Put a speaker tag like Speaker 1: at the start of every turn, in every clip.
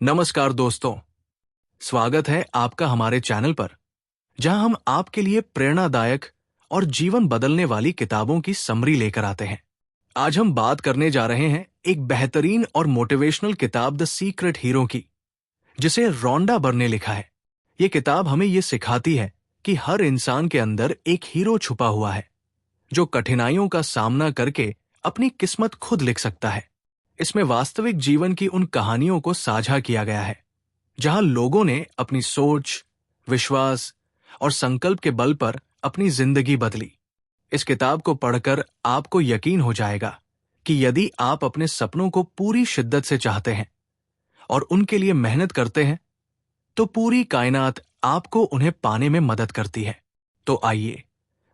Speaker 1: नमस्कार दोस्तों, स्वागत है आपका हमारे चैनल पर, जहां हम आपके लिए प्रेरणादायक और जीवन बदलने वाली किताबों की समरी लेकर आते हैं। आज हम बात करने जा रहे हैं एक बेहतरीन और मोटिवेशनल किताब द सीक्रेट हीरो की, जिसे रोंडा बर ने लिखा है। ये किताब हमें ये सिखाती है कि हर इंसान के अंदर एक हीरो छुपा हुआ है, जो कठिनाइयों का सामना करके अपनी किस्मत खुद लिख सकता है। इसमें वास्तविक जीवन की उन कहानियों को साझा किया गया है, जहां लोगों ने अपनी सोच, विश्वास और संकल्प के बल पर अपनी जिंदगी बदली। इस किताब को पढ़कर आपको यकीन हो जाएगा कि यदि आप अपने सपनों को पूरी शिद्दत से चाहते हैं और उनके लिए मेहनत करते हैं, तो पूरी कायनात आपको उन्हें पाने में मदद करती है। तो आइए,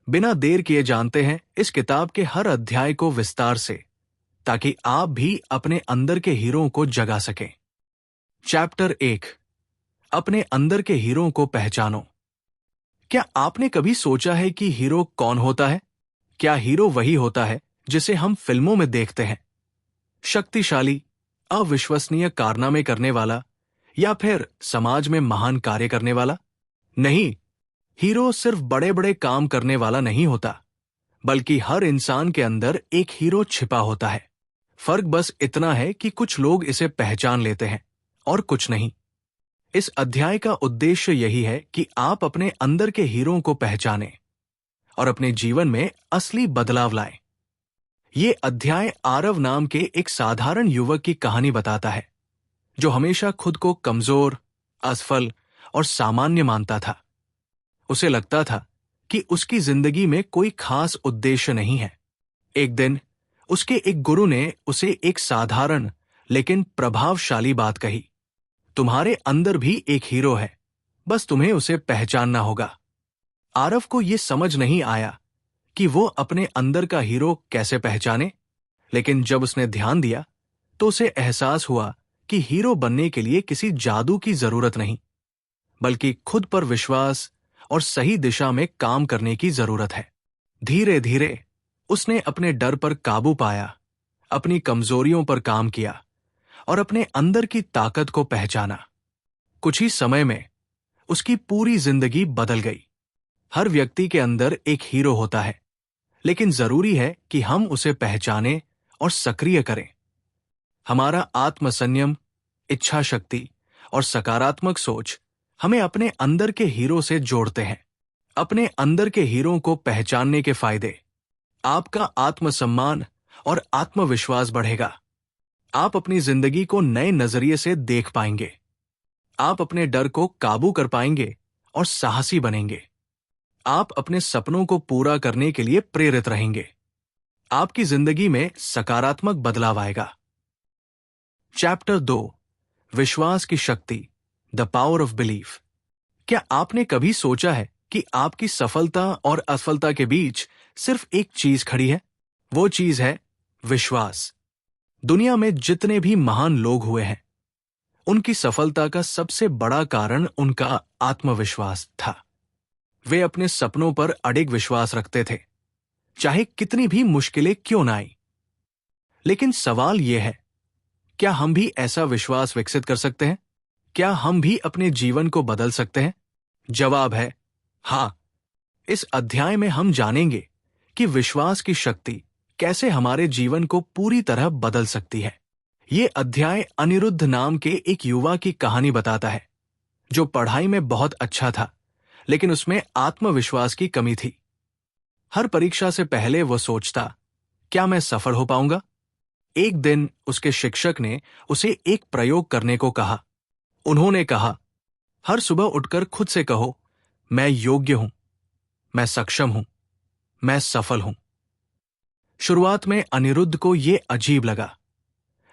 Speaker 1: बिना देर किए जानते हैं इस किताब के हर अध्याय को विस्तार से, ताकि आप भी अपने अंदर के हीरो को जगा सकें। चैप्टर 1, अपने अंदर के हीरो को पहचानो। क्या आपने कभी सोचा है कि हीरो कौन होता है? क्या हीरो वही होता है जिसे हम फिल्मों में देखते हैं? शक्तिशाली, अविश्वसनीय कारनामे करने वाला, या फिर समाज में महान कार्य करने वाला? नहीं, हीरो सिर्फ बड़े बड़े काम करने वाला नहीं होता, बल्कि हर इंसान के अंदर एक हीरो छिपा होता है। फर्क बस इतना है कि कुछ लोग इसे पहचान लेते हैं और कुछ नहीं। इस अध्याय का उद्देश्य यही है कि आप अपने अंदर के हीरो को पहचानें और अपने जीवन में असली बदलाव लाएं। ये अध्याय आरव नाम के एक साधारण युवक की कहानी बताता है, जो हमेशा खुद को कमजोर, असफल और सामान्य मानता था। उसे लगता था कि उसकी जिंदगी में कोई खास उद्देश्य नहीं है। एक दिन उसके एक गुरु ने उसे एक साधारण लेकिन प्रभावशाली बात कही, तुम्हारे अंदर भी एक हीरो है, बस तुम्हें उसे पहचानना होगा। आरव को यह समझ नहीं आया कि वो अपने अंदर का हीरो कैसे पहचाने, लेकिन जब उसने ध्यान दिया तो उसे एहसास हुआ कि हीरो बनने के लिए किसी जादू की जरूरत नहीं, बल्कि खुद पर विश्वास और सही दिशा में काम करने की जरूरत है। धीरे धीरे उसने अपने डर पर काबू पाया, अपनी कमजोरियों पर काम किया और अपने अंदर की ताकत को पहचाना। कुछ ही समय में उसकी पूरी जिंदगी बदल गई। हर व्यक्ति के अंदर एक हीरो होता है, लेकिन जरूरी है कि हम उसे पहचानें और सक्रिय करें। हमारा आत्मसंयम, इच्छा शक्ति और सकारात्मक सोच हमें अपने अंदर के हीरो से जोड़ते हैं। अपने अंदर के हीरो को पहचानने के फायदे: आपका आत्मसम्मान और आत्मविश्वास बढ़ेगा। आप अपनी जिंदगी को नए नजरिए से देख पाएंगे। आप अपने डर को काबू कर पाएंगे और साहसी बनेंगे। आप अपने सपनों को पूरा करने के लिए प्रेरित रहेंगे। आपकी जिंदगी में सकारात्मक बदलाव आएगा। चैप्टर 2, विश्वास की शक्ति, द पावर ऑफ बिलीफ। क्या आपने कभी सोचा है कि आपकी सफलता और असफलता के बीच सिर्फ एक चीज खड़ी है? वो चीज है विश्वास। दुनिया में जितने भी महान लोग हुए हैं, उनकी सफलता का सबसे बड़ा कारण उनका आत्मविश्वास था। वे अपने सपनों पर अडिग विश्वास रखते थे, चाहे कितनी भी मुश्किलें क्यों ना आई। लेकिन सवाल यह है, क्या हम भी ऐसा विश्वास विकसित कर सकते हैं? क्या हम भी अपने जीवन को बदल सकते हैं? जवाब है हां। इस अध्याय में हम जानेंगे कि विश्वास की शक्ति कैसे हमारे जीवन को पूरी तरह बदल सकती है। ये अध्याय अनिरुद्ध नाम के एक युवा की कहानी बताता है, जो पढ़ाई में बहुत अच्छा था, लेकिन उसमें आत्मविश्वास की कमी थी। हर परीक्षा से पहले वो सोचता, क्या मैं सफल हो पाऊंगा? एक दिन उसके शिक्षक ने उसे एक प्रयोग करने को कहा। उन्होंने कहा, हर सुबह उठकर खुद से कहो, मैं योग्य हूं, मैं सक्षम हूं, मैं सफल हूं। शुरुआत में अनिरुद्ध को यह अजीब लगा,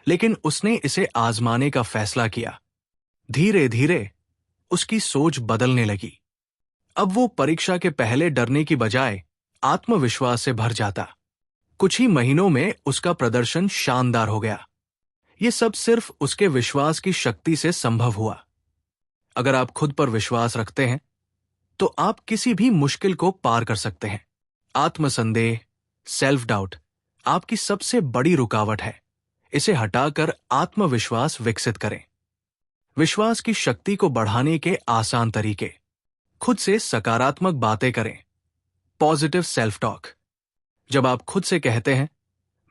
Speaker 1: लेकिन उसने इसे आजमाने का फैसला किया। धीरे धीरे उसकी सोच बदलने लगी। अब वो परीक्षा के पहले डरने की बजाय आत्मविश्वास से भर जाता। कुछ ही महीनों में उसका प्रदर्शन शानदार हो गया। ये सब सिर्फ उसके विश्वास की शक्ति से संभव हुआ। अगर आप खुद पर विश्वास रखते हैं, तो आप किसी भी मुश्किल को पार कर सकते हैं। आत्मसंदेह, सेल्फ डाउट आपकी सबसे बड़ी रुकावट है। इसे हटाकर आत्मविश्वास विकसित करें। विश्वास की शक्ति को बढ़ाने के आसान तरीके। खुद से सकारात्मक बातें करें। Positive self talk. जब आप खुद से कहते हैं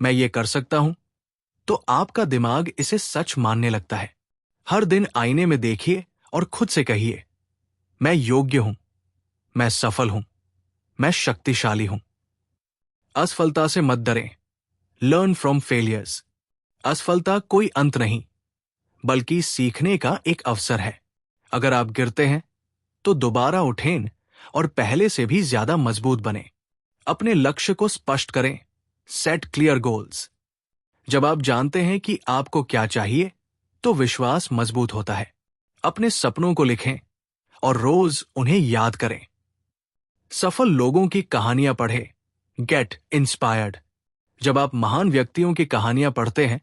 Speaker 1: मैं ये कर सकता हूं, तो आपका दिमाग इसे सच मानने लगता है। हर दिन आईने में देखिए और खुद से कहिए मैं योग्य हूं, मैं सफल हूं, मैं शक्तिशाली हूं। असफलता से मत डरें। Learn from failures. असफलता कोई अंत नहीं, बल्कि सीखने का एक अवसर है। अगर आप गिरते हैं तो दोबारा उठें और पहले से भी ज्यादा मजबूत बने। अपने लक्ष्य को स्पष्ट करें। Set clear goals. जब आप जानते हैं कि आपको क्या चाहिए, तो विश्वास मजबूत होता है। अपने सपनों को लिखें और रोज उन्हें याद करें। सफल लोगों की कहानियां पढ़ें। Get inspired. जब आप महान व्यक्तियों की कहानियां पढ़ते हैं,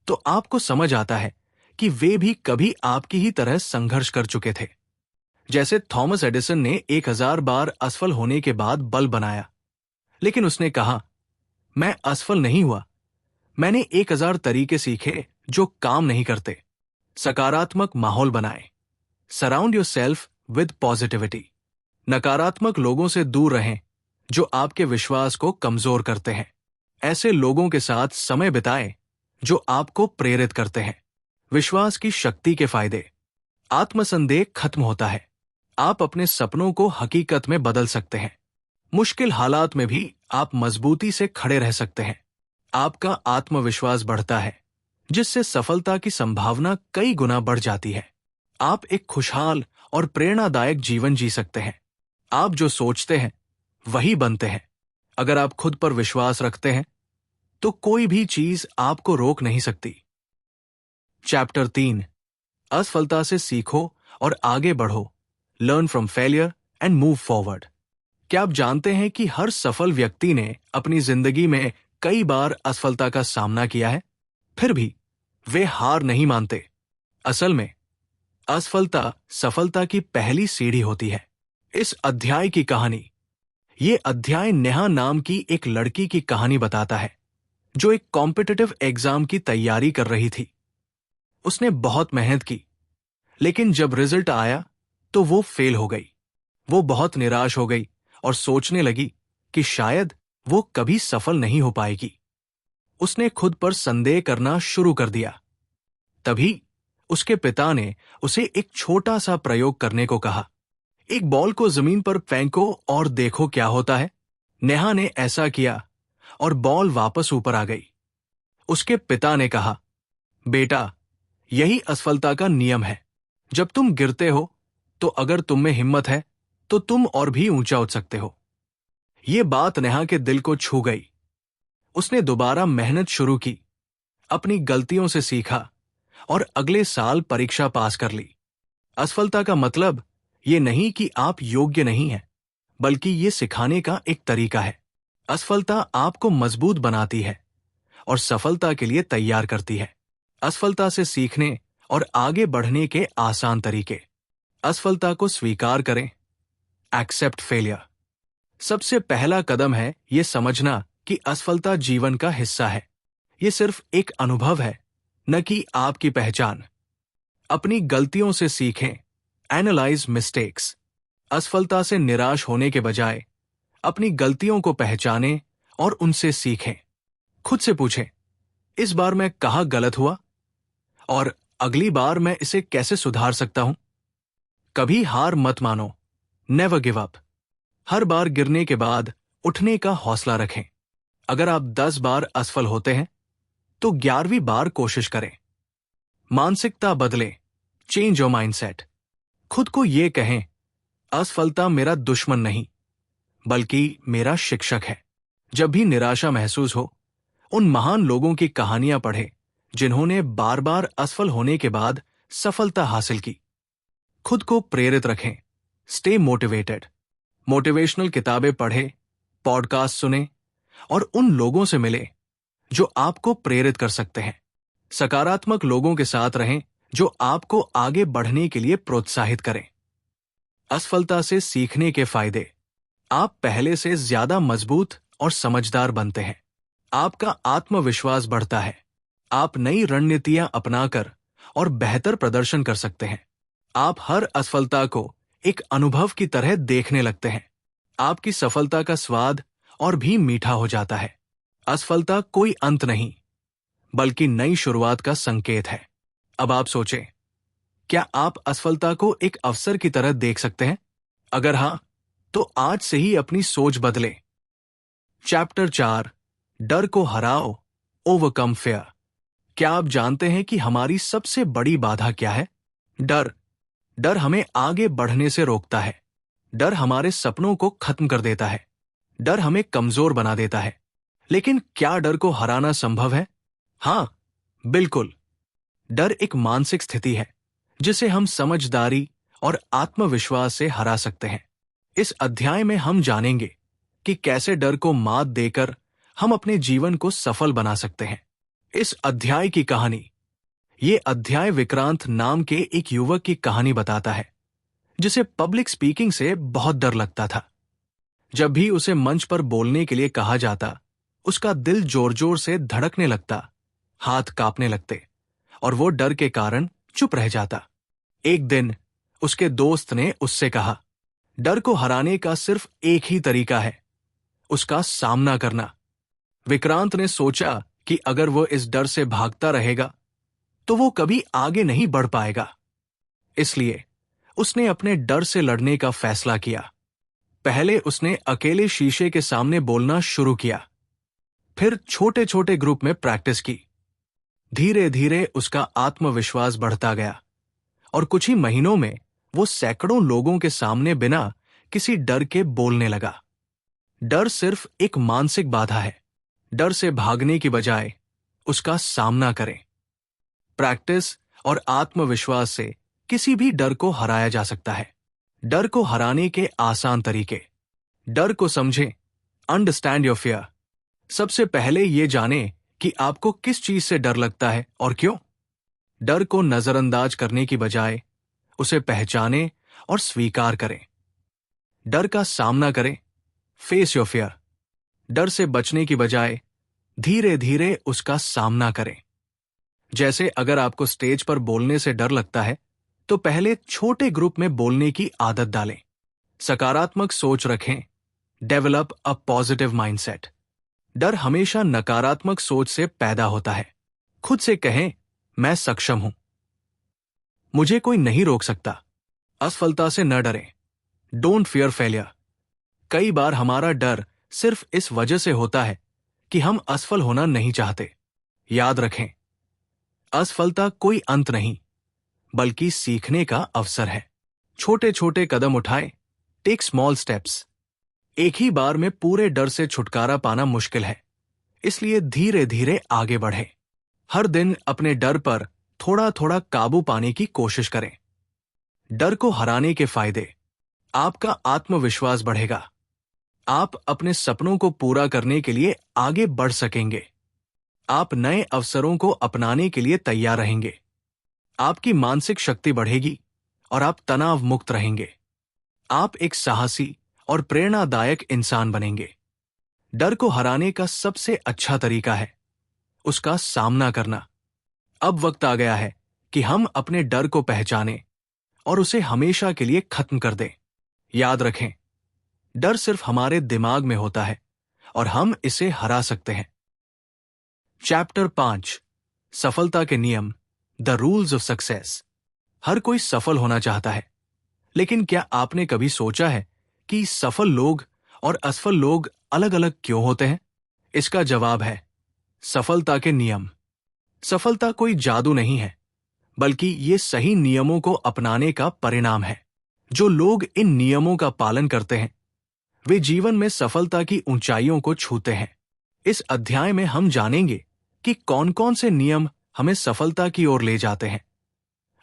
Speaker 1: तो आपको समझ आता है कि वे भी कभी आपकी ही तरह संघर्ष कर चुके थे। जैसे थॉमस एडिसन ने 1000 बार असफल होने के बाद बल्ब बनाया, लेकिन उसने कहा मैं असफल नहीं हुआ, मैंने 1000 तरीके सीखे जो काम नहीं करते। सकारात्मक माहौल बनाएं। Surround yourself with positivity. नकारात्मक लोगों से दूर रहें जो आपके विश्वास को कमजोर करते हैं। ऐसे लोगों के साथ समय बिताएं जो आपको प्रेरित करते हैं। विश्वास की शक्ति के फायदे। आत्मसंदेह खत्म होता है। आप अपने सपनों को हकीकत में बदल सकते हैं। मुश्किल हालात में भी आप मजबूती से खड़े रह सकते हैं। आपका आत्मविश्वास बढ़ता है, जिससे सफलता की संभावना कई गुना बढ़ जाती है। आप एक खुशहाल और प्रेरणादायक जीवन जी सकते हैं। आप जो सोचते हैं वही बनते हैं। अगर आप खुद पर विश्वास रखते हैं, तो कोई भी चीज आपको रोक नहीं सकती। चैप्टर 3। असफलता से सीखो और आगे बढ़ो। Learn from failure and move forward. क्या आप जानते हैं कि हर सफल व्यक्ति ने अपनी जिंदगी में कई बार असफलता का सामना किया है, फिर भी वे हार नहीं मानते। असल में असफलता सफलता की पहली सीढ़ी होती है। इस अध्याय की कहानी। ये अध्याय नेहा नाम की एक लड़की की कहानी बताता है, जो एक कॉम्पिटिटिव एग्जाम की तैयारी कर रही थी। उसने बहुत मेहनत की, लेकिन जब रिजल्ट आया तो वो फेल हो गई। वो बहुत निराश हो गई और सोचने लगी कि शायद वो कभी सफल नहीं हो पाएगी। उसने खुद पर संदेह करना शुरू कर दिया। तभी उसके पिता ने उसे एक छोटा सा प्रयोग करने को कहा। एक बॉल को जमीन पर फेंको और देखो क्या होता है। नेहा ने ऐसा किया और बॉल वापस ऊपर आ गई। उसके पिता ने कहा, बेटा, यही असफलता का नियम है। जब तुम गिरते हो, तो अगर तुम में हिम्मत है, तो तुम और भी ऊंचा उठ सकते हो। ये बात नेहा के दिल को छू गई। उसने दोबारा मेहनत शुरू की, अपनी गलतियों से सीखा और अगले साल परीक्षा पास कर ली। असफलता का मतलब ये नहीं कि आप योग्य नहीं हैं, बल्कि ये सिखाने का एक तरीका है। असफलता आपको मजबूत बनाती है और सफलता के लिए तैयार करती है। असफलता से सीखने और आगे बढ़ने के आसान तरीके। असफलता को स्वीकार करें। Accept failure. सबसे पहला कदम है ये समझना कि असफलता जीवन का हिस्सा है। ये सिर्फ एक अनुभव है, न कि आपकी पहचान। अपनी गलतियों से सीखें। Analyse mistakes. असफलता से निराश होने के बजाय अपनी गलतियों को पहचानें और उनसे सीखें। खुद से पूछें, इस बार मैं कहाँ गलत हुआ और अगली बार मैं इसे कैसे सुधार सकता हूं। कभी हार मत मानो। Never give up. हर बार गिरने के बाद उठने का हौसला रखें। अगर आप 10 बार असफल होते हैं, तो 11वीं बार कोशिश करें। मानसिकता बदलें। Change your mindset. खुद को यह कहें, असफलता मेरा दुश्मन नहीं, बल्कि मेरा शिक्षक है। जब भी निराशा महसूस हो, उन महान लोगों की कहानियां पढ़ें जिन्होंने बार बार असफल होने के बाद सफलता हासिल की। खुद को प्रेरित रखें। Stay motivated. मोटिवेशनल किताबें पढ़ें, पॉडकास्ट सुनें और उन लोगों से मिलें जो आपको प्रेरित कर सकते हैं। सकारात्मक लोगों के साथ रहें जो आपको आगे बढ़ने के लिए प्रोत्साहित करें। असफलता से सीखने के फायदे। आप पहले से ज्यादा मजबूत और समझदार बनते हैं। आपका आत्मविश्वास बढ़ता है। आप नई रणनीतियां अपनाकर और बेहतर प्रदर्शन कर सकते हैं। आप हर असफलता को एक अनुभव की तरह देखने लगते हैं। आपकी सफलता का स्वाद और भी मीठा हो जाता है। असफलता कोई अंत नहीं, बल्कि नई शुरुआत का संकेत है। अब आप सोचें, क्या आप असफलता को एक अवसर की तरह देख सकते हैं? अगर हां, तो आज से ही अपनी सोच बदलें। चैप्टर 4, डर को हराओ, ओवरकम फियर। क्या आप जानते हैं कि हमारी सबसे बड़ी बाधा क्या है? डर। डर हमें आगे बढ़ने से रोकता है। डर हमारे सपनों को खत्म कर देता है। डर हमें कमजोर बना देता है। लेकिन क्या डर को हराना संभव है? हां, बिल्कुल। डर एक मानसिक स्थिति है जिसे हम समझदारी और आत्मविश्वास से हरा सकते हैं। इस अध्याय में हम जानेंगे कि कैसे डर को मात देकर हम अपने जीवन को सफल बना सकते हैं। इस अध्याय की कहानी, ये अध्याय विक्रांत नाम के एक युवक की कहानी बताता है जिसे पब्लिक स्पीकिंग से बहुत डर लगता था। जब भी उसे मंच पर बोलने के लिए कहा जाता, उसका दिल जोर जोर से धड़कने लगता, हाथ कांपने लगते और वो डर के कारण चुप रह जाता। एक दिन उसके दोस्त ने उससे कहा, डर को हराने का सिर्फ एक ही तरीका है, उसका सामना करना। विक्रांत ने सोचा कि अगर वो इस डर से भागता रहेगा तो वो कभी आगे नहीं बढ़ पाएगा। इसलिए उसने अपने डर से लड़ने का फैसला किया। पहले उसने अकेले शीशे के सामने बोलना शुरू किया, फिर छोटे छोटे ग्रुप में प्रैक्टिस की। धीरे धीरे उसका आत्मविश्वास बढ़ता गया और कुछ ही महीनों में वो सैकड़ों लोगों के सामने बिना किसी डर के बोलने लगा। डर सिर्फ एक मानसिक बाधा है। डर से भागने की बजाय उसका सामना करें। प्रैक्टिस और आत्मविश्वास से किसी भी डर को हराया जा सकता है। डर को हराने के आसान तरीके। डर को समझें, अंडरस्टैंड योर फियर। सबसे पहले ये जानें कि आपको किस चीज से डर लगता है और क्यों। डर को नजरअंदाज करने की बजाय उसे पहचानें और स्वीकार करें। डर का सामना करें, फेस योर फियर। डर से बचने की बजाय धीरे धीरे उसका सामना करें। जैसे अगर आपको स्टेज पर बोलने से डर लगता है, तो पहले छोटे ग्रुप में बोलने की आदत डालें। सकारात्मक सोच रखें, डेवलप अ पॉजिटिव माइंडसेट। डर हमेशा नकारात्मक सोच से पैदा होता है। खुद से कहें, मैं सक्षम हूं, मुझे कोई नहीं रोक सकता। असफलता से न डरें, डोंट फियर फेलियर। कई बार हमारा डर सिर्फ इस वजह से होता है कि हम असफल होना नहीं चाहते। याद रखें, असफलता कोई अंत नहीं, बल्कि सीखने का अवसर है। छोटे छोटे कदम उठाएं, टेक स्मॉल स्टेप्स। एक ही बार में पूरे डर से छुटकारा पाना मुश्किल है, इसलिए धीरे धीरे आगे बढ़ें। हर दिन अपने डर पर थोड़ा थोड़ा काबू पाने की कोशिश करें। डर को हराने के फायदे। आपका आत्मविश्वास बढ़ेगा। आप अपने सपनों को पूरा करने के लिए आगे बढ़ सकेंगे। आप नए अवसरों को अपनाने के लिए तैयार रहेंगे। आपकी मानसिक शक्ति बढ़ेगी और आप तनाव मुक्त रहेंगे। आप एक साहसी और प्रेरणादायक इंसान बनेंगे। डर को हराने का सबसे अच्छा तरीका है उसका सामना करना। अब वक्त आ गया है कि हम अपने डर को पहचानें और उसे हमेशा के लिए खत्म कर दें। याद रखें, डर सिर्फ हमारे दिमाग में होता है और हम इसे हरा सकते हैं। चैप्टर 5, सफलता के नियम, द रूल्स ऑफ सक्सेस। हर कोई सफल होना चाहता है, लेकिन क्या आपने कभी सोचा है कि सफल लोग और असफल लोग अलग अलग क्यों होते हैं? इसका जवाब है सफलता के नियम। सफलता कोई जादू नहीं है, बल्कि ये सही नियमों को अपनाने का परिणाम है। जो लोग इन नियमों का पालन करते हैं, वे जीवन में सफलता की ऊंचाइयों को छूते हैं। इस अध्याय में हम जानेंगे कि कौन कौन से नियम हमें सफलता की ओर ले जाते हैं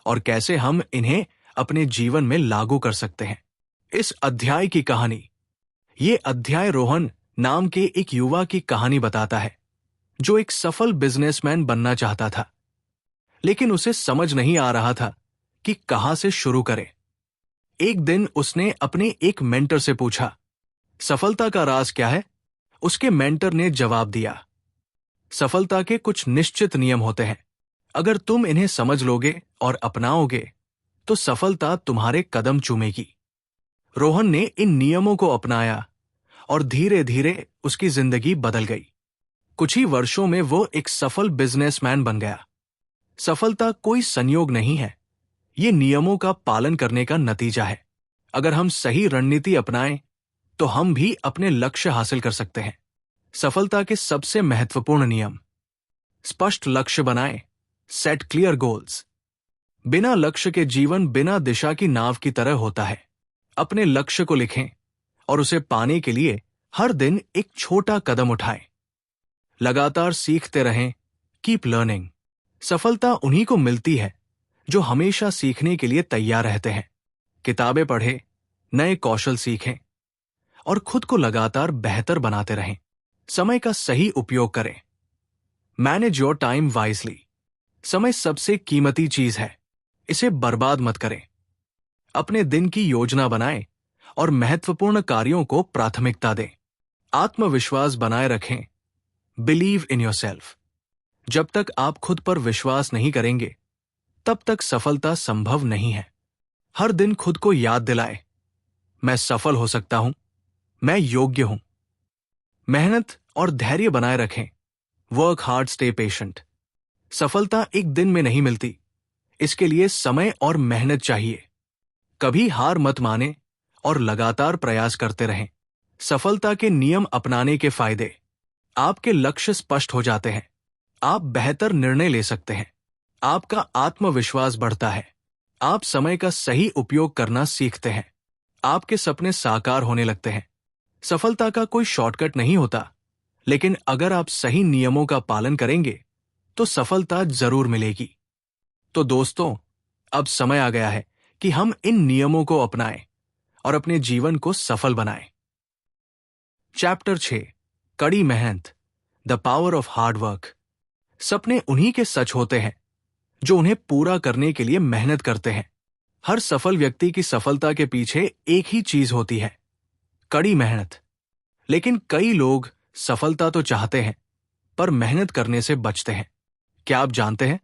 Speaker 1: और कैसे हम इन्हें अपने जीवन में लागू कर सकते हैं। इस अध्याय की कहानी। ये अध्याय रोहन नाम के एक युवा की कहानी बताता है जो एक सफल बिजनेसमैन बनना चाहता था, लेकिन उसे समझ नहीं आ रहा था कि कहां से शुरू करे। एक दिन उसने अपने एक मेंटर से पूछा, सफलता का राज क्या है? उसके मेंटर ने जवाब दिया, सफलता के कुछ निश्चित नियम होते हैं अगर तुम इन्हें समझ लोगे और अपनाओगे तो सफलता तुम्हारे कदम चूमेगी। रोहन ने इन नियमों को अपनाया और धीरे धीरे उसकी जिंदगी बदल गई। कुछ ही वर्षों में वो एक सफल बिजनेसमैन बन गया। सफलता कोई संयोग नहीं है, ये नियमों का पालन करने का नतीजा है। अगर हम सही रणनीति अपनाएं तो हम भी अपने लक्ष्य हासिल कर सकते हैं। सफलता के सबसे महत्वपूर्ण नियम: स्पष्ट लक्ष्य बनाएं, सेट क्लियर गोल्स। बिना लक्ष्य के जीवन बिना दिशा की नाव की तरह होता है। अपने लक्ष्य को लिखें और उसे पाने के लिए हर दिन एक छोटा कदम उठाएं। लगातार सीखते रहें, कीप लर्निंग। सफलता उन्हीं को मिलती है जो हमेशा सीखने के लिए तैयार रहते हैं। किताबें पढ़ें, नए कौशल सीखें और खुद को लगातार बेहतर बनाते रहें। समय का सही उपयोग करें। Manage your time wisely. समय सबसे कीमती चीज है, इसे बर्बाद मत करें। अपने दिन की योजना बनाएं और महत्वपूर्ण कार्यों को प्राथमिकता दें। आत्मविश्वास बनाए रखें, बिलीव इन योरसेल्फ। जब तक आप खुद पर विश्वास नहीं करेंगे तब तक सफलता संभव नहीं है। हर दिन खुद को याद दिलाएं, मैं सफल हो सकता हूं, मैं योग्य हूं। मेहनत और धैर्य बनाए रखें, वर्क हार्ड, स्टे पेशेंट। सफलता एक दिन में नहीं मिलती, इसके लिए समय और मेहनत चाहिए। कभी हार मत माने और लगातार प्रयास करते रहें। सफलता के नियम अपनाने के फायदे: आपके लक्ष्य स्पष्ट हो जाते हैं, आप बेहतर निर्णय ले सकते हैं, आपका आत्मविश्वास बढ़ता है, आप समय का सही उपयोग करना सीखते हैं, आपके सपने साकार होने लगते हैं। सफलता का कोई शॉर्टकट नहीं होता, लेकिन अगर आप सही नियमों का पालन करेंगे तो सफलता जरूर मिलेगी। तो दोस्तों, अब समय आ गया है कि हम इन नियमों को अपनाएं और अपने जीवन को सफल बनाएं। चैप्टर 6: कड़ी मेहनत, the power of hard work. सपने उन्हीं के सच होते हैं जो उन्हें पूरा करने के लिए मेहनत करते हैं। हर सफल व्यक्ति की सफलता के पीछे एक ही चीज होती है, कड़ी मेहनत। लेकिन कई लोग सफलता तो चाहते हैं पर मेहनत करने से बचते हैं। क्या आप जानते हैं,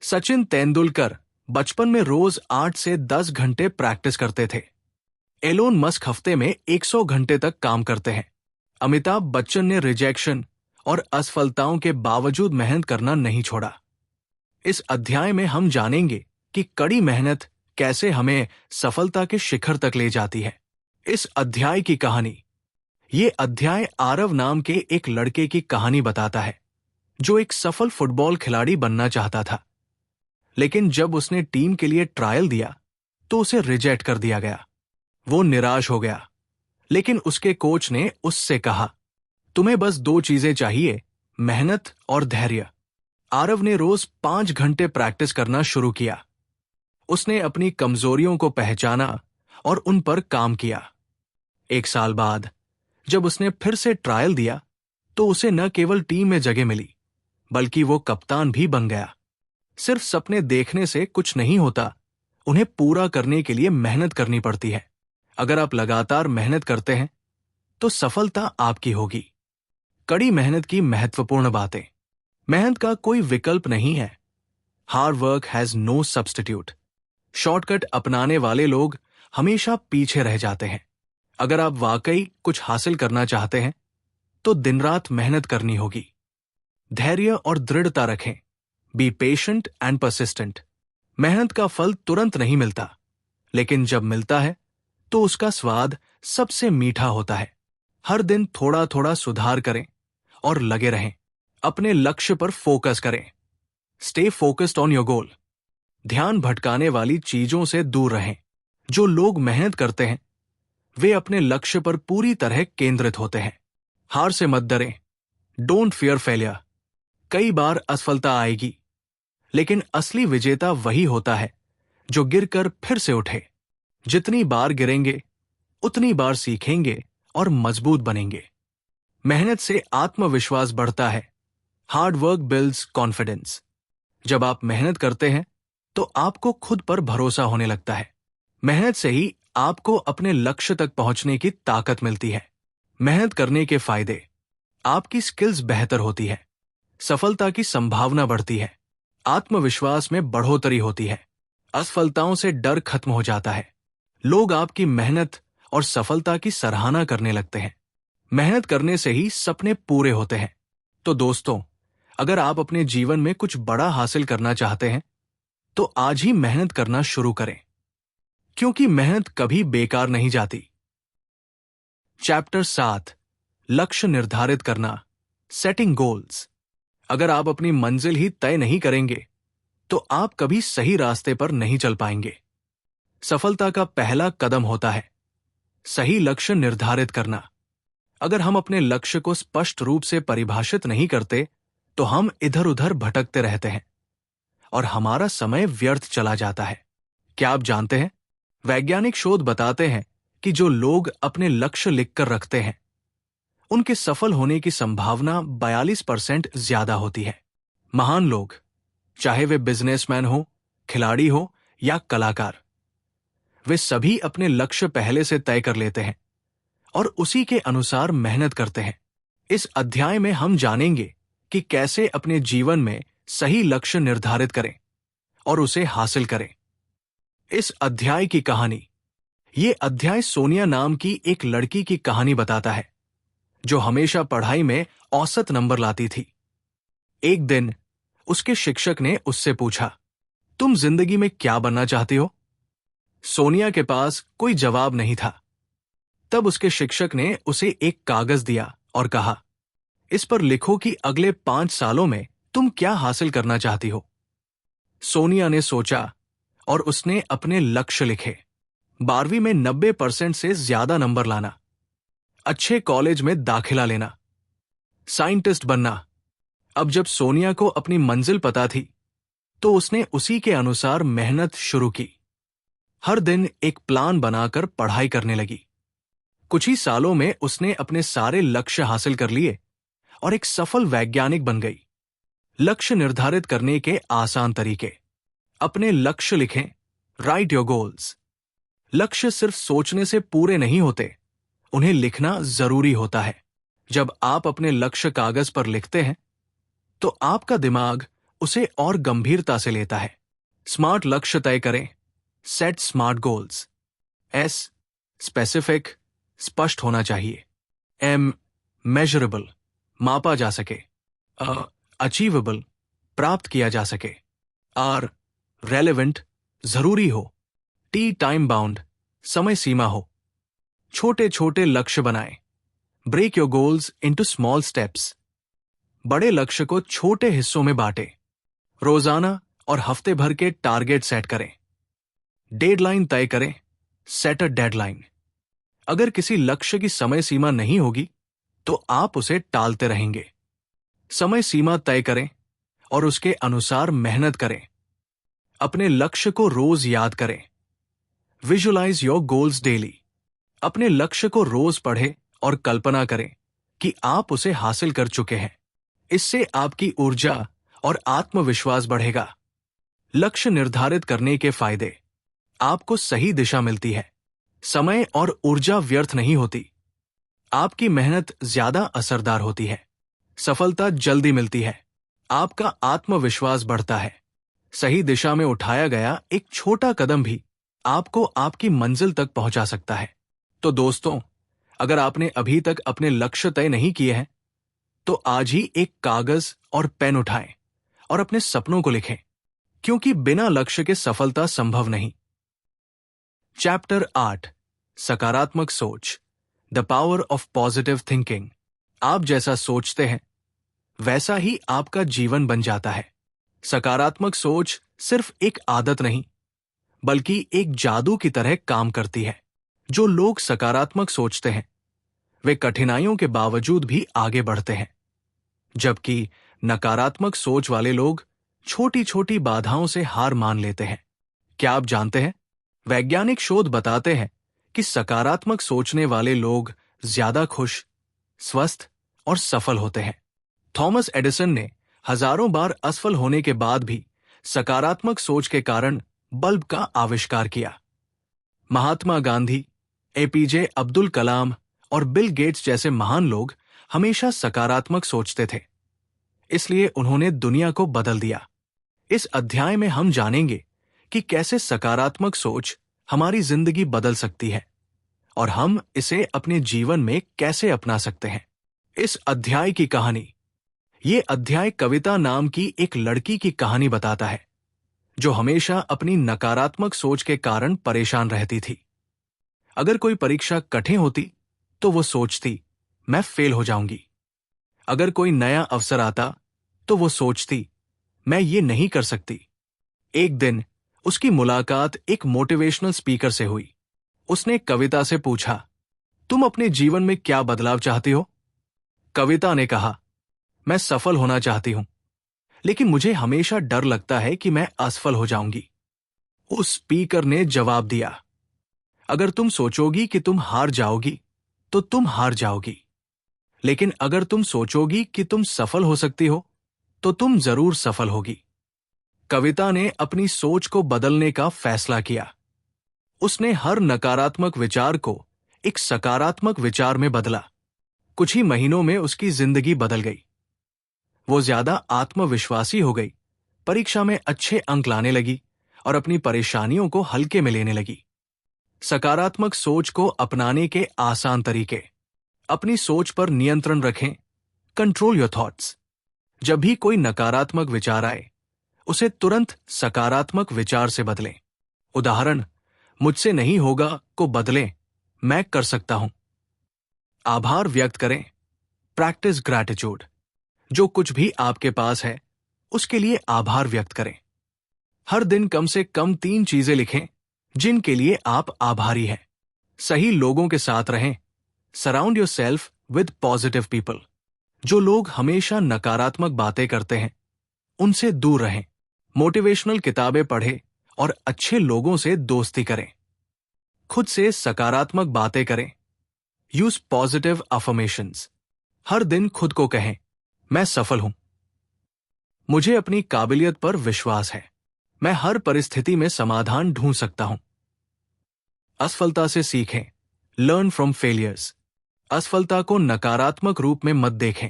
Speaker 1: सचिन तेंदुलकर बचपन में रोज 8 से 10 घंटे प्रैक्टिस करते थे। एलोन मस्क हफ्ते में 100 घंटे तक काम करते हैं। अमिताभ बच्चन ने रिजेक्शन और असफलताओं के बावजूद मेहनत करना नहीं छोड़ा। इस अध्याय में हम जानेंगे कि कड़ी मेहनत कैसे हमें सफलता के शिखर तक ले जाती है। इस अध्याय की कहानी: ये अध्याय आरव नाम के एक लड़के की कहानी बताता है जो एक सफल फुटबॉल खिलाड़ी बनना चाहता था। लेकिन जब उसने टीम के लिए ट्रायल दिया तो उसे रिजेक्ट कर दिया गया। वो निराश हो गया, लेकिन उसके कोच ने उससे कहा, तुम्हें बस 2 चीजें चाहिए, मेहनत और धैर्य। आरव ने रोज 5 घंटे प्रैक्टिस करना शुरू किया। उसने अपनी कमजोरियों को पहचाना और उन पर काम किया। 1 साल बाद जब उसने फिर से ट्रायल दिया तो उसे न केवल टीम में जगह मिली बल्कि वो कप्तान भी बन गया। सिर्फ सपने देखने से कुछ नहीं होता, उन्हें पूरा करने के लिए मेहनत करनी पड़ती है। अगर आप लगातार मेहनत करते हैं तो सफलता आपकी होगी। कड़ी मेहनत की महत्वपूर्ण बातें: मेहनत का कोई विकल्प नहीं है। Hard work has no substitute. Shortcut अपनाने वाले लोग हमेशा पीछे रह जाते हैं। अगर आप वाकई कुछ हासिल करना चाहते हैं तो दिन रात मेहनत करनी होगी। धैर्य और दृढ़ता रखें, बी पेशेंट एंड परसिस्टेंट। मेहनत का फल तुरंत नहीं मिलता, लेकिन जब मिलता है तो उसका स्वाद सबसे मीठा होता है। हर दिन थोड़ा थोड़ा सुधार करें और लगे रहें। अपने लक्ष्य पर फोकस करें। Stay focused on your goal. ध्यान भटकाने वाली चीजों से दूर रहें। जो लोग मेहनत करते हैं वे अपने लक्ष्य पर पूरी तरह केंद्रित होते हैं। हार से मत डरें, डोंट फियर फेलियर। कई बार असफलता आएगी, लेकिन असली विजेता वही होता है जो गिरकर फिर से उठे। जितनी बार गिरेंगे उतनी बार सीखेंगे और मजबूत बनेंगे। मेहनत से आत्मविश्वास बढ़ता है। Hard work builds confidence. जब आप मेहनत करते हैं तो आपको खुद पर भरोसा होने लगता है। मेहनत से ही आपको अपने लक्ष्य तक पहुंचने की ताकत मिलती है। मेहनत करने के फायदे: आपकी स्किल्स बेहतर होती है, सफलता की संभावना बढ़ती है, आत्मविश्वास में बढ़ोतरी होती है। असफलताओं से डर खत्म हो जाता है। लोग आपकी मेहनत और सफलता की सराहना करने लगते हैं। मेहनत करने से ही सपने पूरे होते हैं। तो दोस्तों, अगर आप अपने जीवन में कुछ बड़ा हासिल करना चाहते हैं तो आज ही मेहनत करना शुरू करें, क्योंकि मेहनत कभी बेकार नहीं जाती। चैप्टर 7, लक्ष्य निर्धारित करना, सेटिंग गोल्स। अगर आप अपनी मंजिल ही तय नहीं करेंगे तो आप कभी सही रास्ते पर नहीं चल पाएंगे। सफलता का पहला कदम होता है सही लक्ष्य निर्धारित करना। अगर हम अपने लक्ष्य को स्पष्ट रूप से परिभाषित नहीं करते तो हम इधर उधर भटकते रहते हैं और हमारा समय व्यर्थ चला जाता है। क्या आप जानते हैं, वैज्ञानिक शोध बताते हैं कि जो लोग अपने लक्ष्य लिखकर रखते हैं उनके सफल होने की संभावना 42% ज्यादा होती है। महान लोग, चाहे वे बिजनेसमैन हो, खिलाड़ी हो या कलाकार, वे सभी अपने लक्ष्य पहले से तय कर लेते हैं और उसी के अनुसार मेहनत करते हैं। इस अध्याय में हम जानेंगे कि कैसे अपने जीवन में सही लक्ष्य निर्धारित करें और उसे हासिल करें। इस अध्याय की कहानी, ये अध्याय सोनिया नाम की एक लड़की की कहानी बताता है जो हमेशा पढ़ाई में औसत नंबर लाती थी। एक दिन उसके शिक्षक ने उससे पूछा, तुम जिंदगी में क्या बनना चाहती हो? सोनिया के पास कोई जवाब नहीं था। तब उसके शिक्षक ने उसे एक कागज दिया और कहा, इस पर लिखो कि अगले 5 सालों में तुम क्या हासिल करना चाहती हो। सोनिया ने सोचा और उसने अपने लक्ष्य लिखे। 12वीं में 90% से ज्यादा नंबर लाना, अच्छे कॉलेज में दाखिला लेना, साइंटिस्ट बनना। अब जब सोनिया को अपनी मंजिल पता थी तो उसने उसी के अनुसार मेहनत शुरू की। हर दिन एक प्लान बनाकर पढ़ाई करने लगी। कुछ ही सालों में उसने अपने सारे लक्ष्य हासिल कर लिए और एक सफल वैज्ञानिक बन गई। लक्ष्य निर्धारित करने के आसान तरीके। अपने लक्ष्य लिखें, राइट योर गोल्स। लक्ष्य सिर्फ सोचने से पूरे नहीं होते, उन्हें लिखना जरूरी होता है। जब आप अपने लक्ष्य कागज पर लिखते हैं तो आपका दिमाग उसे और गंभीरता से लेता है। स्मार्ट लक्ष्य तय करें, set smart goals. S, specific, स्पष्ट होना चाहिए। एम, मेजरेबल, मापा जा सके। अचीवेबल, प्राप्त किया जा सके। आर, रेलेवेंट, जरूरी हो। टी, टाइम बाउंड, समय सीमा हो। छोटे छोटे लक्ष्य बनाएं। Break your goals into small steps. बड़े लक्ष्य को छोटे हिस्सों में बांटें। रोजाना और हफ्ते भर के टारगेट सेट करें। डेडलाइन तय करें, सेट अ डेडलाइन। अगर किसी लक्ष्य की समय सीमा नहीं होगी तो आप उसे टालते रहेंगे। समय सीमा तय करें और उसके अनुसार मेहनत करें। अपने लक्ष्य को रोज याद करें। Visualise your goals daily. अपने लक्ष्य को रोज पढ़ें और कल्पना करें कि आप उसे हासिल कर चुके हैं। इससे आपकी ऊर्जा और आत्मविश्वास बढ़ेगा। लक्ष्य निर्धारित करने के फायदे। आपको सही दिशा मिलती है। समय और ऊर्जा व्यर्थ नहीं होती। आपकी मेहनत ज्यादा असरदार होती है। सफलता जल्दी मिलती है। आपका आत्मविश्वास बढ़ता है। सही दिशा में उठाया गया एक छोटा कदम भी आपको आपकी मंजिल तक पहुंचा सकता है। तो दोस्तों, अगर आपने अभी तक अपने लक्ष्य तय नहीं किए हैं तो आज ही एक कागज और पेन उठाएं और अपने सपनों को लिखें, क्योंकि बिना लक्ष्य के सफलता संभव नहीं। चैप्टर 8, सकारात्मक सोच, the power of positive thinking. आप जैसा सोचते हैं वैसा ही आपका जीवन बन जाता है। सकारात्मक सोच सिर्फ एक आदत नहीं बल्कि एक जादू की तरह काम करती है। जो लोग सकारात्मक सोचते हैं वे कठिनाइयों के बावजूद भी आगे बढ़ते हैं, जबकि नकारात्मक सोच वाले लोग छोटी छोटी बाधाओं से हार मान लेते हैं। क्या आप जानते हैं, वैज्ञानिक शोध बताते हैं कि सकारात्मक सोचने वाले लोग ज्यादा खुश, स्वस्थ और सफल होते हैं। थॉमस एडिसन ने हजारों बार असफल होने के बाद भी सकारात्मक सोच के कारण बल्ब का आविष्कार किया। महात्मा गांधी, एपीजे अब्दुल कलाम और बिल गेट्स जैसे महान लोग हमेशा सकारात्मक सोचते थे, इसलिए उन्होंने दुनिया को बदल दिया। इस अध्याय में हम जानेंगे कि कैसे सकारात्मक सोच हमारी जिंदगी बदल सकती है और हम इसे अपने जीवन में कैसे अपना सकते हैं। इस अध्याय की कहानी। ये अध्याय कविता नाम की एक लड़की की कहानी बताता है जो हमेशा अपनी नकारात्मक सोच के कारण परेशान रहती थी। अगर कोई परीक्षा कठिन होती तो वो सोचती, मैं फेल हो जाऊंगी। अगर कोई नया अवसर आता तो वो सोचती, मैं ये नहीं कर सकती। एक दिन उसकी मुलाकात एक मोटिवेशनल स्पीकर से हुई। उसने कविता से पूछा, तुम अपने जीवन में क्या बदलाव चाहती हो? कविता ने कहा, मैं सफल होना चाहती हूं, लेकिन मुझे हमेशा डर लगता है कि मैं असफल हो जाऊंगी। उस स्पीकर ने जवाब दिया, अगर तुम सोचोगी कि तुम हार जाओगी तो तुम हार जाओगी, लेकिन अगर तुम सोचोगी कि तुम सफल हो सकती हो तो तुम जरूर सफल होगी। कविता ने अपनी सोच को बदलने का फैसला किया। उसने हर नकारात्मक विचार को एक सकारात्मक विचार में बदला। कुछ ही महीनों में उसकी जिंदगी बदल गई। वो ज्यादा आत्मविश्वासी हो गई, परीक्षा में अच्छे अंक लाने लगी और अपनी परेशानियों को हल्के में लेने लगी। सकारात्मक सोच को अपनाने के आसान तरीके। अपनी सोच पर नियंत्रण रखें। Control your thoughts. जब भी कोई नकारात्मक विचार आए, उसे तुरंत सकारात्मक विचार से बदलें। उदाहरण, मुझसे नहीं होगा को बदलें, मैं कर सकता हूं। आभार व्यक्त करें। Practice gratitude. जो कुछ भी आपके पास है उसके लिए आभार व्यक्त करें। हर दिन कम से कम 3 चीजें लिखें जिनके लिए आप आभारी हैं। सही लोगों के साथ रहें। Surround yourself with positive people. जो लोग हमेशा नकारात्मक बातें करते हैं उनसे दूर रहें। मोटिवेशनल किताबें पढ़ें और अच्छे लोगों से दोस्ती करें। खुद से सकारात्मक बातें करें। Use positive affirmations. हर दिन खुद को कहें, मैं सफल हूं, मुझे अपनी काबिलियत पर विश्वास है, मैं हर परिस्थिति में समाधान ढूंढ सकता हूं। असफलता से सीखें। Learn from failures. असफलता को नकारात्मक रूप में मत देखें,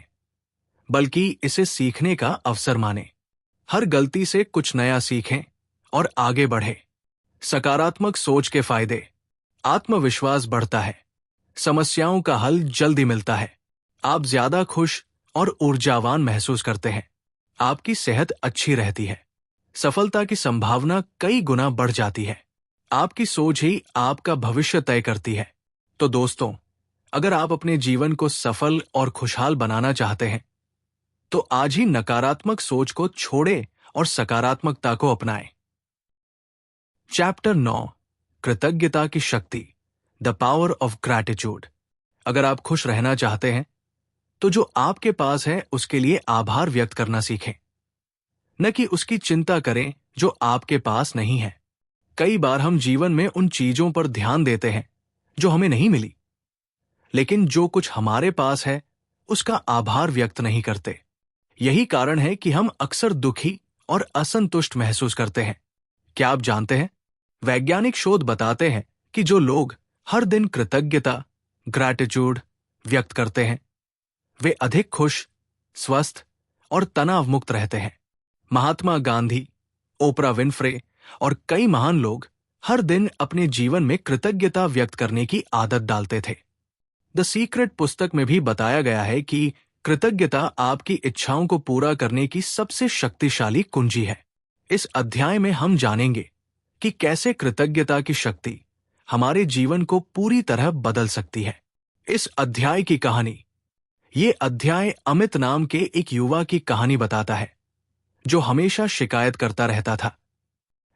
Speaker 1: बल्कि इसे सीखने का अवसर मानें। हर गलती से कुछ नया सीखें और आगे बढ़ें। सकारात्मक सोच के फायदे। आत्मविश्वास बढ़ता है। समस्याओं का हल जल्दी मिलता है। आप ज्यादा खुश और ऊर्जावान महसूस करते हैं। आपकी सेहत अच्छी रहती है। सफलता की संभावना कई गुना बढ़ जाती है। आपकी सोच ही आपका भविष्य तय करती है। तो दोस्तों, अगर आप अपने जीवन को सफल और खुशहाल बनाना चाहते हैं तो आज ही नकारात्मक सोच को छोड़ें और सकारात्मकता को अपनाएं। चैप्टर 9, कृतज्ञता की शक्ति, द पावर ऑफ ग्रैटिट्यूड। अगर आप खुश रहना चाहते हैं तो जो आपके पास है उसके लिए आभार व्यक्त करना सीखें, न कि उसकी चिंता करें जो आपके पास नहीं है। कई बार हम जीवन में उन चीजों पर ध्यान देते हैं जो हमें नहीं मिली, लेकिन जो कुछ हमारे पास है उसका आभार व्यक्त नहीं करते। यही कारण है कि हम अक्सर दुखी और असंतुष्ट महसूस करते हैं। क्या आप जानते हैं, वैज्ञानिक शोध बताते हैं कि जो लोग हर दिन कृतज्ञता, ग्रैटिट्यूड व्यक्त करते हैं वे अधिक खुश, स्वस्थ और तनाव मुक्त रहते हैं। महात्मा गांधी, ओपरा विनफ्रे और कई महान लोग हर दिन अपने जीवन में कृतज्ञता व्यक्त करने की आदत डालते थे। द सीक्रेट पुस्तक में भी बताया गया है कि कृतज्ञता आपकी इच्छाओं को पूरा करने की सबसे शक्तिशाली कुंजी है। इस अध्याय में हम जानेंगे कि कैसे कृतज्ञता की शक्ति हमारे जीवन को पूरी तरह बदल सकती है। इस अध्याय की कहानी। ये अध्याय अमित नाम के एक युवा की कहानी बताता है जो हमेशा शिकायत करता रहता था।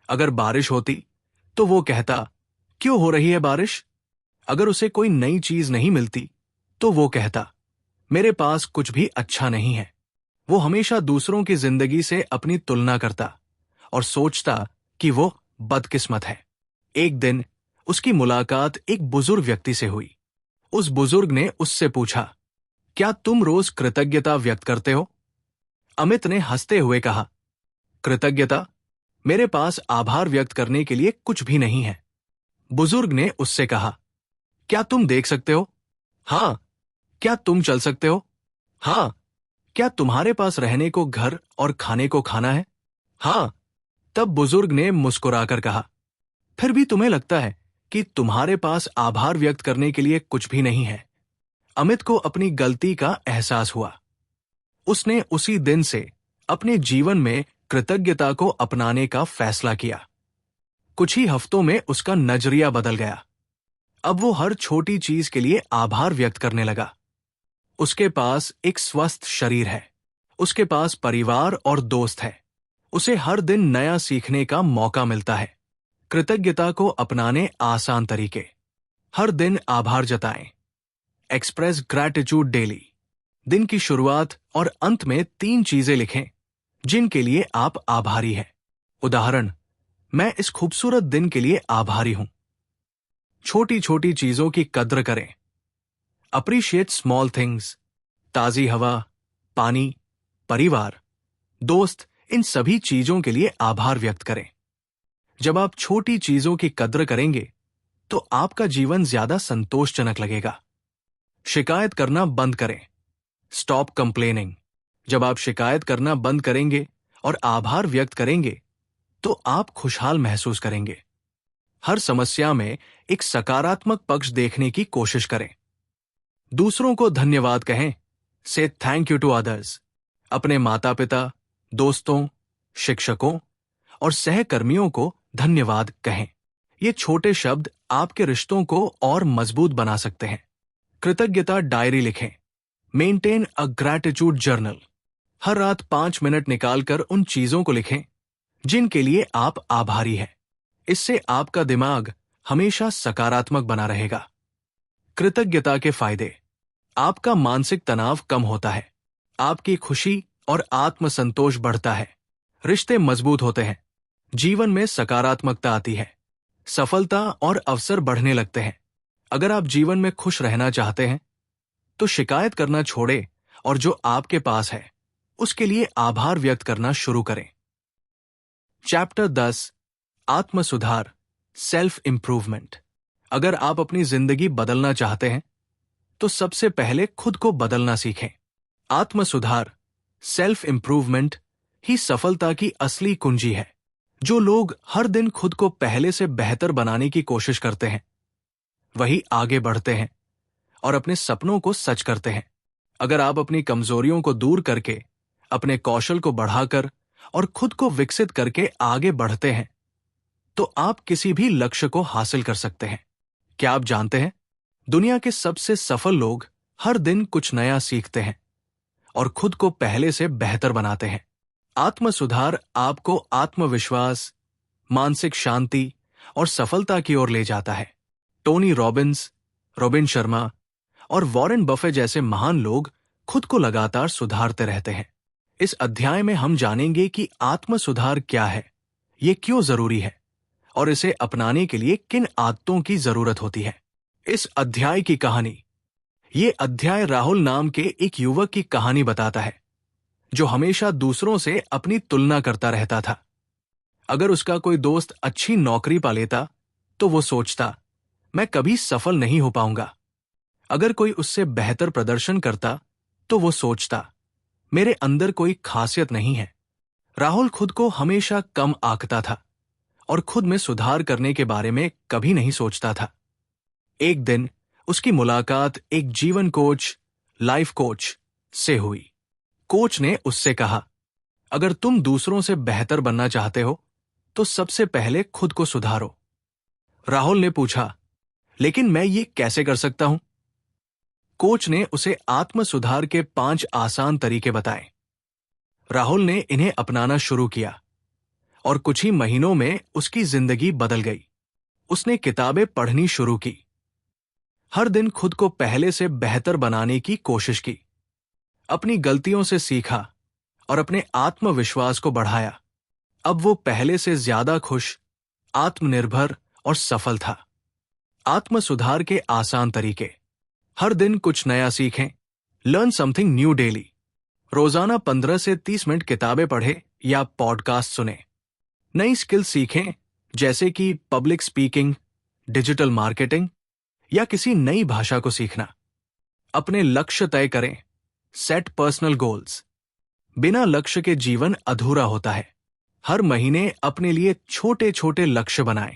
Speaker 1: अगर बारिश होती तो वो कहता, क्यों हो रही है बारिश? अगर उसे कोई नई चीज नहीं मिलती तो वो कहता, मेरे पास कुछ भी अच्छा नहीं है। वो हमेशा दूसरों की जिंदगी से अपनी तुलना करता और सोचता कि वो बदकिस्मत है। एक दिन उसकी मुलाकात एक बुजुर्ग व्यक्ति से हुई। उस बुजुर्ग ने उससे पूछा, क्या तुम रोज कृतज्ञता व्यक्त करते हो? अमित ने हंसते हुए कहा, कृतज्ञता? मेरे पास आभार व्यक्त करने के लिए कुछ भी नहीं है। बुजुर्ग ने उससे कहा, क्या तुम देख सकते हो? हाँ। क्या तुम चल सकते हो? हाँ। क्या तुम्हारे पास रहने को घर और खाने को खाना है? हाँ, तब बुजुर्ग ने मुस्कुराकर कहा, फिर भी तुम्हें लगता है कि तुम्हारे पास आभार व्यक्त करने के लिए कुछ भी नहीं है। अमित को अपनी गलती का एहसास हुआ। उसने उसी दिन से अपने जीवन में कृतज्ञता को अपनाने का फैसला किया। कुछ ही हफ्तों में उसका नजरिया बदल गया। अब वो हर छोटी चीज के लिए आभार व्यक्त करने लगा। उसके पास एक स्वस्थ शरीर है, उसके पास परिवार और दोस्त है, उसे हर दिन नया सीखने का मौका मिलता है। कृतज्ञता को अपनाने आसान तरीके। हर दिन आभार जताएं। Express gratitude daily. दिन की शुरुआत और अंत में 3 चीजें लिखें जिनके लिए आप आभारी हैं। उदाहरण, मैं इस खूबसूरत दिन के लिए आभारी हूं। छोटी छोटी चीजों की कद्र करें। Appreciate small things. ताजी हवा, पानी, परिवार, दोस्त, इन सभी चीजों के लिए आभार व्यक्त करें। जब आप छोटी चीजों की कद्र करेंगे तो आपका जीवन ज्यादा संतोषजनक लगेगा। शिकायत करना बंद करें। Stop complaining. जब आप शिकायत करना बंद करेंगे और आभार व्यक्त करेंगे तो आप खुशहाल महसूस करेंगे। हर समस्या में एक सकारात्मक पक्ष देखने की कोशिश करें। दूसरों को धन्यवाद कहें। से थैंक यू टू अदर्स। अपने माता पिता, दोस्तों, शिक्षकों और सहकर्मियों को धन्यवाद कहें। ये छोटे शब्द आपके रिश्तों को और मजबूत बना सकते हैं। कृतज्ञता डायरी लिखें। Maintain a gratitude journal. हर रात 5 मिनट निकालकर उन चीजों को लिखें जिनके लिए आप आभारी हैं। इससे आपका दिमाग हमेशा सकारात्मक बना रहेगा। कृतज्ञता के फायदे। आपका मानसिक तनाव कम होता है, आपकी खुशी और आत्मसंतोष बढ़ता है, रिश्ते मजबूत होते हैं, जीवन में सकारात्मकता आती है, सफलता और अवसर बढ़ने लगते हैं। अगर आप जीवन में खुश रहना चाहते हैं तो शिकायत करना छोड़ें और जो आपके पास है उसके लिए आभार व्यक्त करना शुरू करें। चैप्टर 10, आत्म सुधार, सेल्फ इंप्रूवमेंट। अगर आप अपनी जिंदगी बदलना चाहते हैं तो सबसे पहले खुद को बदलना सीखें। आत्म सुधार, सेल्फ इंप्रूवमेंट ही सफलता की असली कुंजी है। जो लोग हर दिन खुद को पहले से बेहतर बनाने की कोशिश करते हैं वही आगे बढ़ते हैं और अपने सपनों को सच करते हैं। अगर आप अपनी कमजोरियों को दूर करके, अपने कौशल को बढ़ाकर और खुद को विकसित करके आगे बढ़ते हैं तो आप किसी भी लक्ष्य को हासिल कर सकते हैं। क्या आप जानते हैं, दुनिया के सबसे सफल लोग हर दिन कुछ नया सीखते हैं और खुद को पहले से बेहतर बनाते हैं। आत्म सुधार आपको आत्मविश्वास, मानसिक शांति और सफलता की ओर ले जाता है। टोनी रॉबिन्स, रॉबिन शर्मा और वॉरेन बफे जैसे महान लोग खुद को लगातार सुधारते रहते हैं। इस अध्याय में हम जानेंगे कि आत्म सुधार क्या है, ये क्यों जरूरी है और इसे अपनाने के लिए किन आदतों की जरूरत होती है। इस अध्याय की कहानी। ये अध्याय राहुल नाम के एक युवक की कहानी बताता है जो हमेशा दूसरों से अपनी तुलना करता रहता था। अगर उसका कोई दोस्त अच्छी नौकरी पा लेता तो वो सोचता, मैं कभी सफल नहीं हो पाऊंगा। अगर कोई उससे बेहतर प्रदर्शन करता तो वो सोचता, मेरे अंदर कोई खासियत नहीं है। राहुल खुद को हमेशा कम आंकता था और खुद में सुधार करने के बारे में कभी नहीं सोचता था। एक दिन उसकी मुलाकात एक जीवन कोच, लाइफ कोच से हुई। कोच ने उससे कहा, अगर तुम दूसरों से बेहतर बनना चाहते हो तो सबसे पहले खुद को सुधारो। राहुल ने पूछा, लेकिन मैं ये कैसे कर सकता हूं? कोच ने उसे आत्म सुधार के 5 आसान तरीके बताए। राहुल ने इन्हें अपनाना शुरू किया और कुछ ही महीनों में उसकी जिंदगी बदल गई। उसने किताबें पढ़नी शुरू की, हर दिन खुद को पहले से बेहतर बनाने की कोशिश की, अपनी गलतियों से सीखा और अपने आत्मविश्वास को बढ़ाया। अब वो पहले से ज्यादा खुश, आत्मनिर्भर और सफल था। आत्म सुधार के आसान तरीके। हर दिन कुछ नया सीखें। Learn something new daily. रोजाना 15 से 30 मिनट किताबें पढ़ें या पॉडकास्ट सुनें। नई स्किल सीखें जैसे कि पब्लिक स्पीकिंग, डिजिटल मार्केटिंग या किसी नई भाषा को सीखना। अपने लक्ष्य तय करें। Set personal goals. बिना लक्ष्य के जीवन अधूरा होता है। हर महीने अपने लिए छोटे छोटे लक्ष्य बनाएं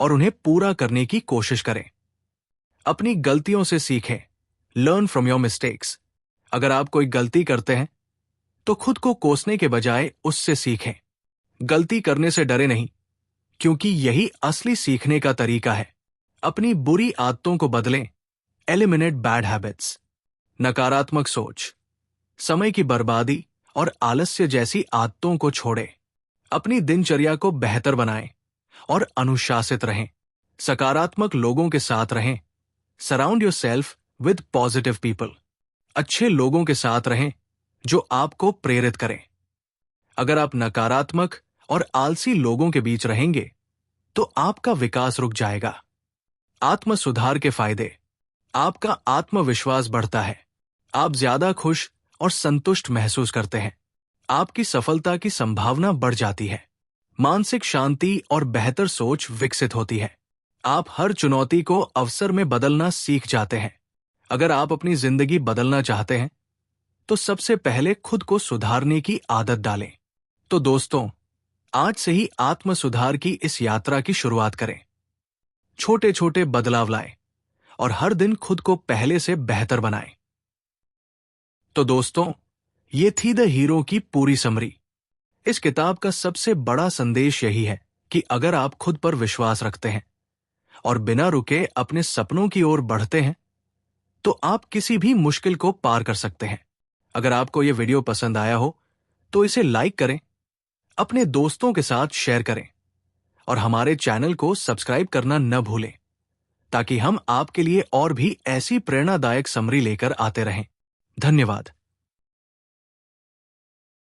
Speaker 1: और उन्हें पूरा करने की कोशिश करें। अपनी गलतियों से सीखें। Learn from your mistakes. अगर आप कोई गलती करते हैं तो खुद को कोसने के बजाय उससे सीखें। गलती करने से डरे नहीं, क्योंकि यही असली सीखने का तरीका है। अपनी बुरी आदतों को बदलें। Eliminate bad habits. नकारात्मक सोच, समय की बर्बादी और आलस्य जैसी आदतों को छोड़ें। अपनी दिनचर्या को बेहतर बनाएं और अनुशासित रहें। सकारात्मक लोगों के साथ रहें। Surround yourself with positive people. अच्छे लोगों के साथ रहें जो आपको प्रेरित करें। अगर आप नकारात्मक और आलसी लोगों के बीच रहेंगे तो आपका विकास रुक जाएगा। आत्म सुधार के फायदे। आपका आत्मविश्वास बढ़ता है। आप ज्यादा खुश और संतुष्ट महसूस करते हैं। आपकी सफलता की संभावना बढ़ जाती है। मानसिक शांति और बेहतर सोच विकसित होती है। आप हर चुनौती को अवसर में बदलना सीख जाते हैं। अगर आप अपनी जिंदगी बदलना चाहते हैं तो सबसे पहले खुद को सुधारने की आदत डालें। तो दोस्तों, आज से ही आत्म सुधार की इस यात्रा की शुरुआत करें। छोटे छोटे बदलाव लाएं और हर दिन खुद को पहले से बेहतर बनाएं। तो दोस्तों, ये थी द हीरो की पूरी समरी। इस किताब का सबसे बड़ा संदेश यही है कि अगर आप खुद पर विश्वास रखते हैं और बिना रुके अपने सपनों की ओर बढ़ते हैं तो आप किसी भी मुश्किल को पार कर सकते हैं। अगर आपको यह वीडियो पसंद आया हो तो इसे लाइक करें, अपने दोस्तों के साथ शेयर करें और हमारे चैनल को सब्सक्राइब करना न भूलें, ताकि हम आपके लिए और भी ऐसी प्रेरणादायक समरी लेकर आते रहें। धन्यवाद।